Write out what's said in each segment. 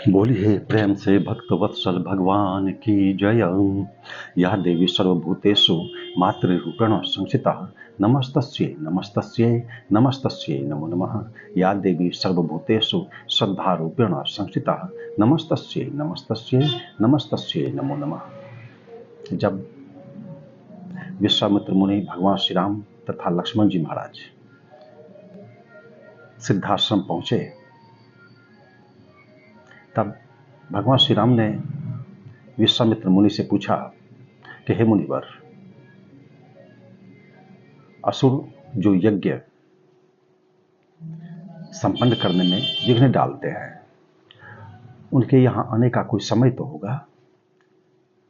बोलिए प्रेम से भक्त वत्सल भगवान की जय। या देवी सर्वभूतेषु मातृरूपेण संस्थिता नमस्तस्यै नमस्तस्यै नमस्तस्यै नमो नमः। या देवी सर्वभूतेषु श्रद्धारूपेण संस्थिता नमस्तस्यै नमस्तस्यै नमस्तस्यै नमो नमः। जब विश्वामित्र मुनि भगवान श्री राम तथा लक्ष्मण जी महाराज सिद्धाश्रम पहुंचे, तब भगवान श्री राम ने विश्वामित्र मुनि से पूछा कि हे मुनिवर, असुर जो यज्ञ संपन्न करने में विघ्न डालते हैं, उनके यहां आने का कोई समय तो होगा।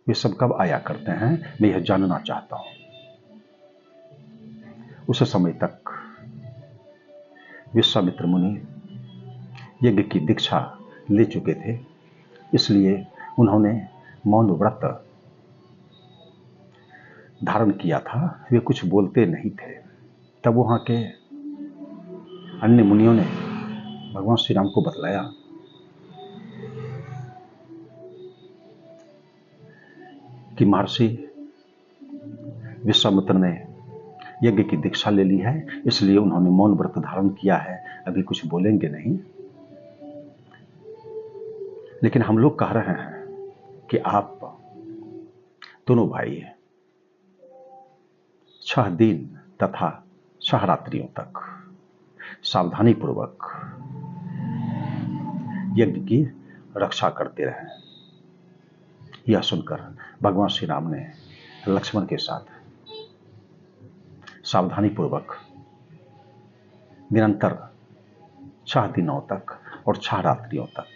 वे सब कब आया करते हैं, मैं यह जानना चाहता हूं। उस समय तक विश्वामित्र मुनि यज्ञ की दीक्षा ले चुके थे, इसलिए उन्होंने मौन व्रत धारण किया था। वे कुछ बोलते नहीं थे। तब वहां के अन्य मुनियों ने भगवान श्री राम को बतलाया कि महर्षि विश्वामित्र ने यज्ञ की दीक्षा ले ली है, इसलिए उन्होंने मौन व्रत धारण किया है, अभी कुछ बोलेंगे नहीं। लेकिन हम लोग कह रहे हैं कि आप दोनों भाई 6 दिन तथा 6 रात्रियों तक सावधानी पूर्वक यज्ञ की रक्षा करते रहे। यह सुनकर भगवान श्री राम ने लक्ष्मण के साथ सावधानी पूर्वक निरंतर 6 दिनों तक और 6 रात्रियों तक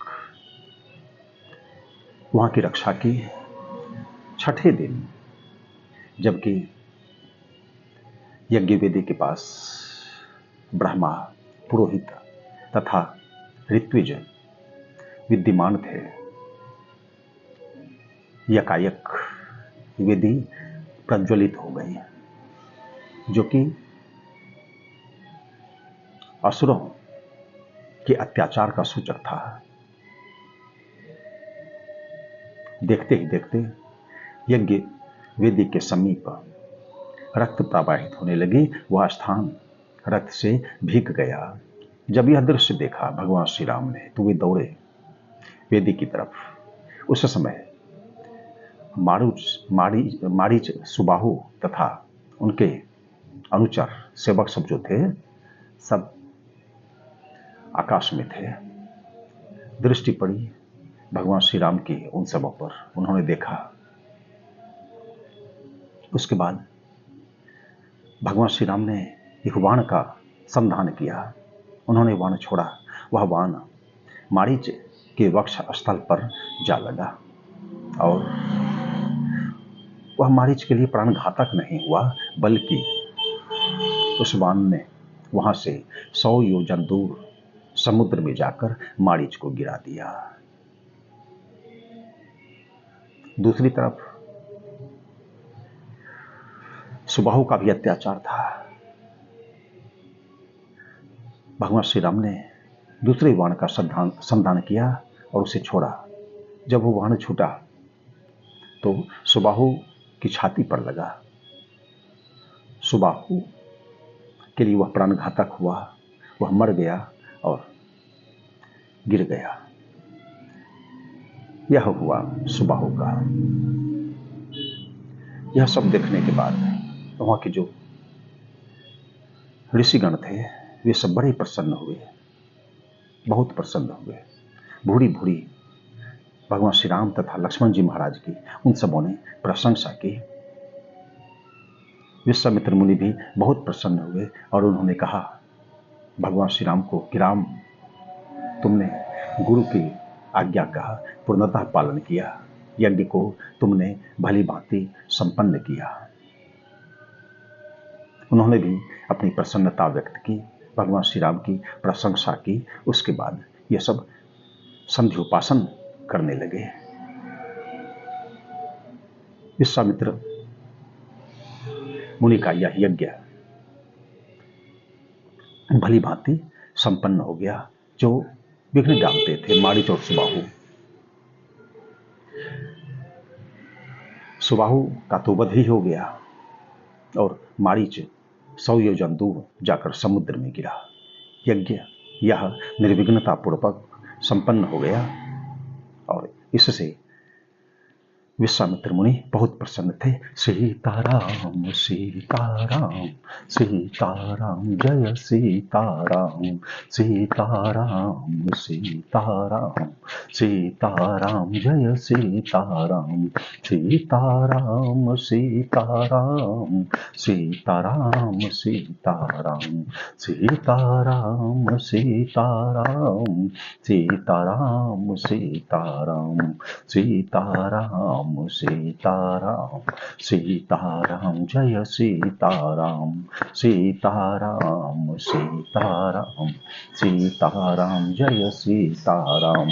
वहां की रक्षा की। 6ठे दिन जबकि यज्ञ वेदी के पास ब्रह्मा, पुरोहित तथा ऋत्विज विद्यमान थे, यकायक वेदी प्रज्वलित हो गई, जो कि असुरों के अत्याचार का सूचक था। देखते ही देखते यज्ञ वेदी के समीप रक्त प्रवाहित होने लगी। वह स्थान रक्त से भीग गया। जब यह दृश्य देखा भगवान श्री राम ने, तो वे दौड़े वेदी की तरफ। उस समय मारीच, सुबाहु तथा उनके अनुचर सेवक सब जो थे, सब आकाश में थे। दृष्टि पड़ी भगवान श्री राम की उन सबों पर। उन्होंने देखा। उसके बाद भगवान श्री राम ने एक बाण का संधान किया। उन्होंने बाण छोड़ा। वह बाण मारीच के वक्ष स्थल पर जा लगा और वह मारीच के लिए प्राणघातक नहीं हुआ, बल्कि उस बाण ने वहां से 100 योजन दूर समुद्र में जाकर मारीच को गिरा दिया। दूसरी तरफ सुबाहु का भी अत्याचार था। भगवान श्री राम ने दूसरे बाण का संधान किया और उसे छोड़ा। जब वो बाण छूटा तो सुबाहु की छाती पर लगा। सुबाहु के लिए वह प्राणघातक हुआ। वह मर गया और गिर गया। यह हुआ सुबाहु का। यह सब देखने के बाद वहां के जो ऋषिगण थे, वे सब बड़े प्रसन्न हुए, बहुत प्रसन्न हुए। भूरी भूरी भगवान श्री राम तथा लक्ष्मण जी महाराज की उन सबों ने प्रशंसा की। विश्वामित्र मुनि भी बहुत प्रसन्न हुए और उन्होंने कहा भगवान श्री राम को कि राम, तुमने गुरु की आज्ञा का पूर्णतः पालन किया, यज्ञ को तुमने भली भांति संपन्न किया। उन्होंने भी अपनी प्रसन्नता व्यक्त की, भगवान श्री राम की प्रशंसा की। उसके बाद ये सब संध्योपासन करने लगे। विश्वामित्र मुनि का यह यज्ञ भली भांति संपन्न हो गया। जो विघ्न डालते थे मारीच और सुबाहु, सुबाहु का तो वध ही हो गया और मारीच 100 योजन दूर जाकर समुद्र में गिरा। यज्ञ यह निर्विघ्नता पूर्वक संपन्न हो गया और इससे विश्वामित्र मुनि बहुत प्रसन्न थे। सीताराम सीताराम सीताराम जय सीताराम सीताराम सीताराम सीताराम जय सीताराम सीताराम सीताराम सीताराम सीताराम सीताराम सीताराम सीताराम सीताराम सीताराम सीताराम सीताराम जय सीताराम सीताराम सीताराम सीताराम जय सीताराम।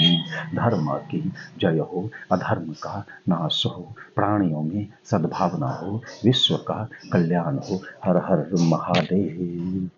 धर्म की जय हो, अधर्म का नाश हो, प्राणियों में सद्भावना हो, विश्व का कल्याण हो। हर हर महादेव।